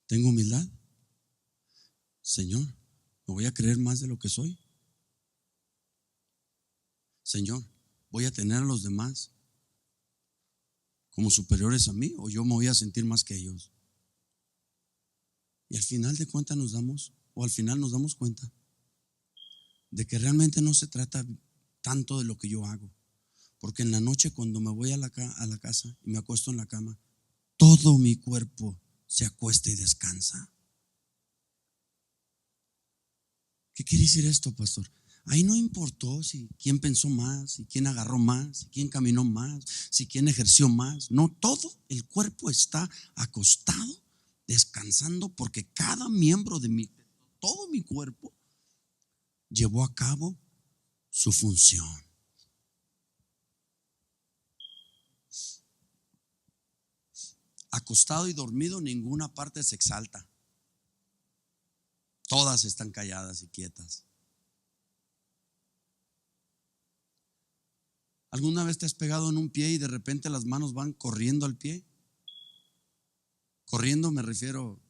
¿tengo humildad? Señor, ¿me voy a creer más de lo que soy? Señor, ¿voy a tener a los demás como superiores a mí o yo me voy a sentir más que ellos? Y al final de cuentas nos damos cuenta de que realmente no se trata tanto de lo que yo hago. Porque en la noche cuando me voy a la casa y me acuesto en la cama, todo mi cuerpo se acuesta y descansa. ¿Qué quiere decir esto, pastor? Ahí no importó si quién pensó más, si quién agarró más, si quién caminó más, si quién ejerció más. No, todo el cuerpo está acostado, descansando, porque cada miembro de todo mi cuerpo llevó a cabo su función. Acostado y dormido, ninguna parte se exalta. Todas están calladas y quietas. ¿Alguna vez te has pegado en un pie y de repente las manos van corriendo al pie? Corriendo me refiero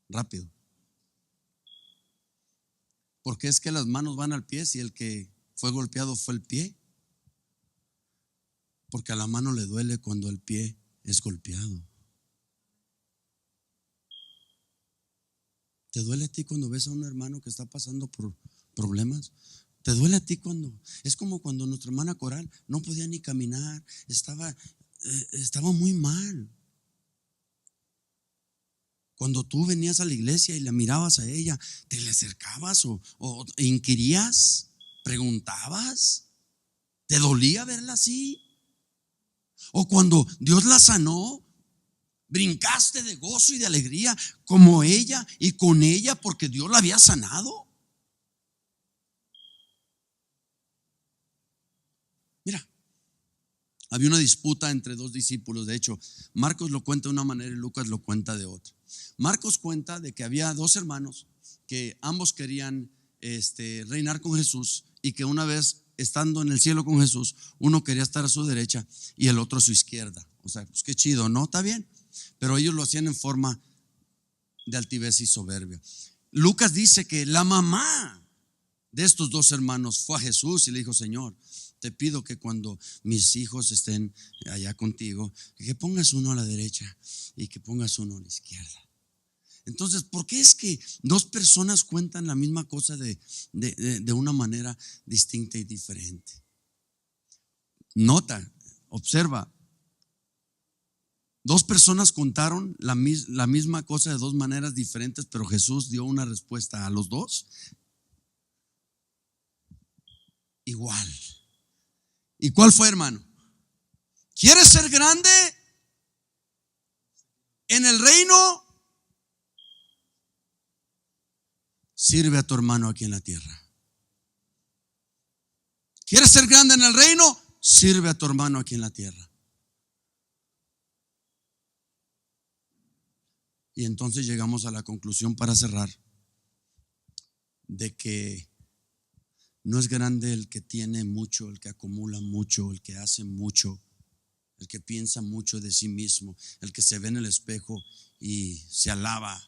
rápido. Porque es que las manos van al pie si el que fue golpeado fue el pie. Porque a la mano le duele cuando el pie es golpeado. ¿Te duele a ti cuando ves a un hermano que está pasando por problemas? ¿Te duele a ti cuando? Es como cuando nuestra hermana Coral no podía ni caminar, estaba muy mal. Cuando tú venías a la iglesia y la mirabas a ella, ¿te le acercabas o inquirías? ¿Preguntabas? ¿Te dolía verla así? O cuando Dios la sanó, brincaste de gozo y de alegría como ella y con ella porque Dios la había sanado. Mira, Había una disputa entre dos discípulos. De hecho, Marcos lo cuenta de una manera y Lucas lo cuenta de otra. Marcos cuenta de que había dos hermanos que ambos querían reinar con Jesús, y que una vez estando en el cielo con Jesús, uno quería estar a su derecha y el otro a su izquierda. O sea, pues qué chido, ¿no? Está bien. Pero ellos lo hacían en forma de altivez y soberbia. Lucas dice que la mamá de estos dos hermanos fue a Jesús y le dijo: Señor, te pido que cuando mis hijos estén allá contigo, que pongas uno a la derecha y que pongas uno a la izquierda. Entonces, ¿por qué es que dos personas cuentan la misma cosa de una manera distinta y diferente? Nota, observa, dos personas contaron la misma cosa de dos maneras diferentes, pero Jesús dio una respuesta a los dos igual. ¿Y cuál fue, hermano? ¿Quieres ser grande en el reino? Sirve a tu hermano aquí en la tierra. ¿Quieres ser grande en el reino? Sirve a tu hermano aquí en la tierra. Y entonces llegamos a la conclusión, para cerrar, de que no es grande el que tiene mucho, el que acumula mucho, el que hace mucho, el que piensa mucho de sí mismo, el que se ve en el espejo y se alaba,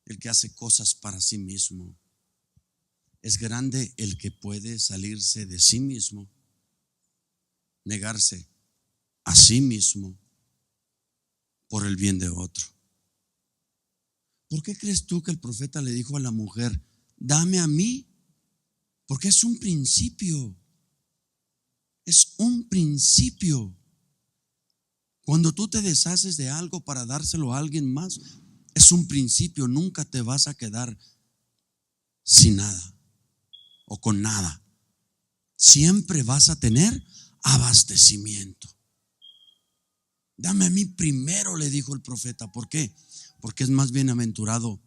el que hace cosas para sí mismo. Es grande el que puede salirse de sí mismo, negarse a sí mismo por el bien de otro. ¿Por qué crees tú que el profeta le dijo a la mujer: dame a mí? Porque es un principio. Es un principio. Cuando tú te deshaces de algo para dárselo a alguien más, es un principio. Nunca te vas a quedar sin nada o con nada. Siempre vas a tener abastecimiento. Dame a mí primero, le dijo el profeta. ¿Por qué? Porque es más bienaventurado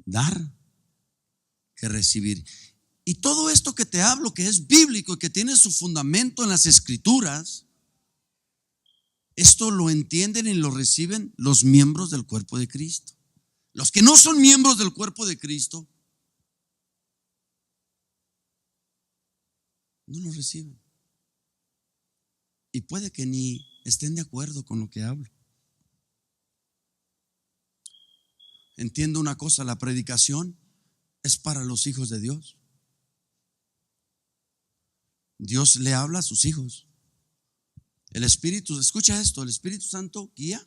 dar que recibir. Y todo esto que te hablo, que es bíblico y que tiene su fundamento en las Escrituras, esto lo entienden y lo reciben los miembros del cuerpo de Cristo. Los que no son miembros del cuerpo de Cristo no lo reciben. Y puede que ni estén de acuerdo con lo que hablo. Entiendo una cosa: la predicación es para los hijos de Dios. Dios le habla a sus hijos. El Espíritu, escucha esto, el Espíritu Santo guía.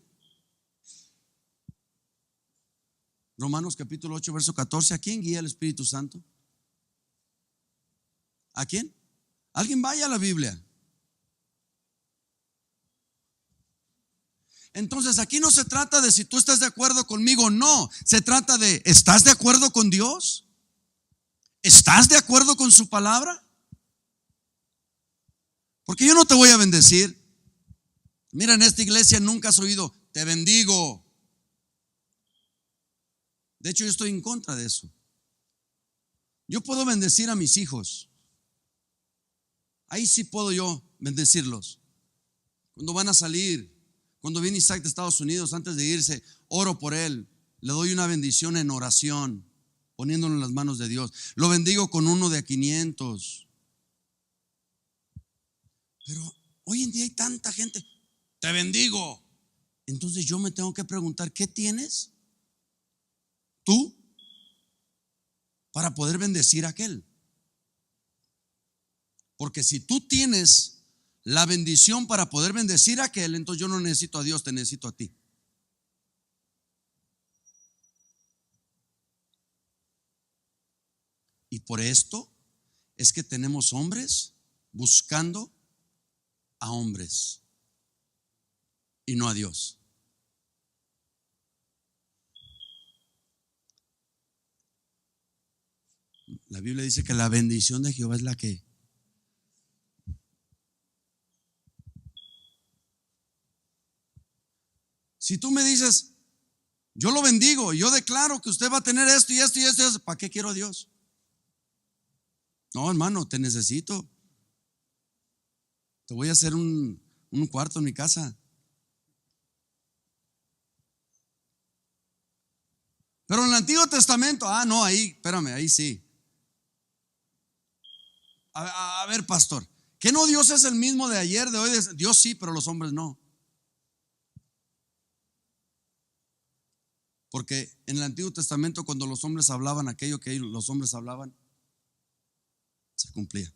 Romanos capítulo 8, verso 14. ¿A quién guía el Espíritu Santo? ¿A quién? Alguien vaya a la Biblia. Entonces aquí no se trata de si tú estás de acuerdo conmigo o no. Se trata de: ¿estás de acuerdo con Dios? ¿Estás de acuerdo con su palabra? Porque yo no te voy a bendecir. Mira, en esta iglesia nunca has oído: te bendigo. De hecho, yo estoy en contra de eso. Yo puedo bendecir a mis hijos. Ahí sí puedo yo bendecirlos. Cuando van a salir, cuando viene Isaac de Estados Unidos, antes de irse, oro por él. Le doy una bendición en oración, poniéndolo en las manos de Dios. Lo bendigo con uno de a 500. Pero hoy en día hay tanta gente: te bendigo. Entonces yo me tengo que preguntar: ¿qué tienes tú para poder bendecir a aquel? Porque si tú tienes la bendición para poder bendecir a aquel, entonces yo no necesito a Dios, te necesito a ti. Y por esto es que tenemos hombres buscando a hombres y no a Dios. La Biblia dice que la bendición de Jehová es la que si tú me dices: yo lo bendigo, yo declaro que usted va a tener esto y esto y esto, ¿para qué quiero a Dios? No, hermano, te necesito. Te voy a hacer un cuarto en mi casa. Pero en el Antiguo Testamento, no, ahí, espérame, ahí sí. A ver, pastor, ¿que no Dios es el mismo de ayer, de hoy? Dios sí, pero los hombres no. Porque en el Antiguo Testamento, cuando los hombres hablaban aquello que los hombres hablaban, se cumplía.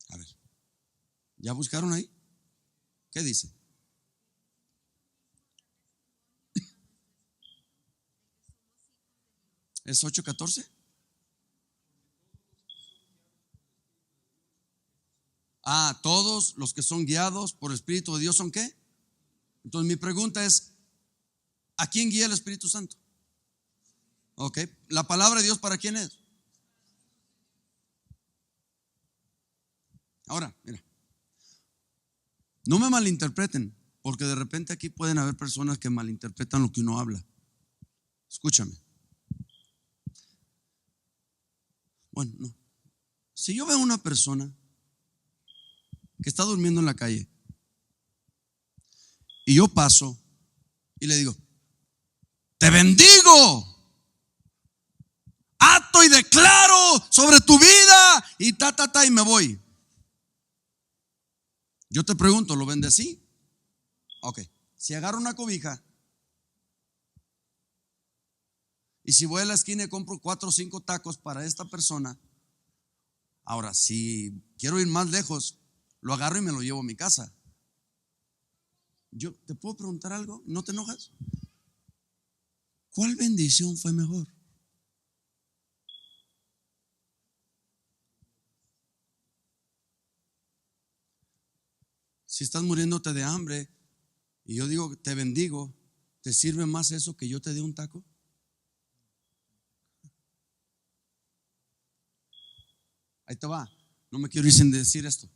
A ver, ¿ya buscaron ahí? ¿Qué dice? ¿Es 8:14? Todos los que son guiados por el Espíritu de Dios son ¿qué? Entonces mi pregunta es, ¿a quién guía el Espíritu Santo? Ok, la palabra de Dios, ¿para quién es? Ahora, mira, no me malinterpreten, porque de repente aquí pueden haber personas que malinterpretan lo que uno habla. Escúchame. Bueno, no. Si yo veo a una persona que está durmiendo en la calle y yo paso y le digo, te bendigo, ato y declaro sobre tu vida y y me voy. Yo te pregunto, ¿lo bendecí? Ok, si agarro una cobija y si voy a la esquina y compro 4 o 5 tacos para esta persona, ahora si quiero ir más lejos, lo agarro y me lo llevo a mi casa. Yo te puedo preguntar algo, ¿no te enojas? ¿Cuál bendición fue mejor? Si estás muriéndote de hambre y yo digo te bendigo, ¿te sirve más eso que yo te dé un taco? Ahí te va, no me quiero ir sin decir esto.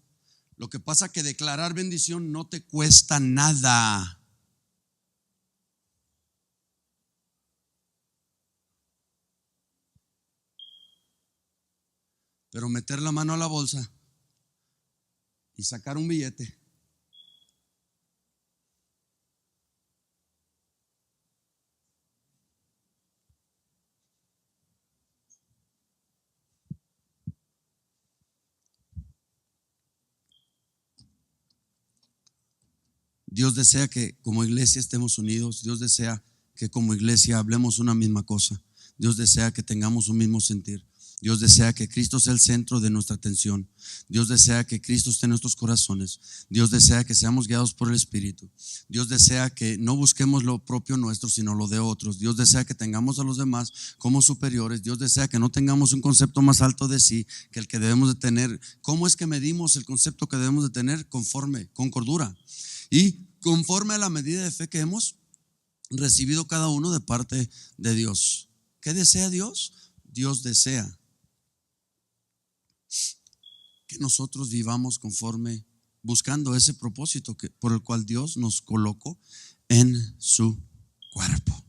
Lo que pasa es que declarar bendición no te cuesta nada. Pero meter la mano a la bolsa y sacar un billete, Dios desea que como iglesia estemos unidos. Dios desea que como iglesia hablemos una misma cosa. Dios desea que tengamos un mismo sentir. Dios desea que Cristo sea el centro de nuestra atención. Dios desea que Cristo esté en nuestros corazones. Dios desea que seamos guiados por el Espíritu. Dios desea que no busquemos lo propio nuestro, sino lo de otros. Dios desea que tengamos a los demás como superiores. Dios desea que no tengamos un concepto más alto de sí que el que debemos de tener. ¿Cómo es que medimos el concepto que debemos de tener? Con cordura. Y conforme a la medida de fe que hemos recibido cada uno de parte de Dios. ¿Qué desea Dios? Dios desea que nosotros vivamos conforme, buscando ese propósito por el cual Dios nos colocó en su cuerpo.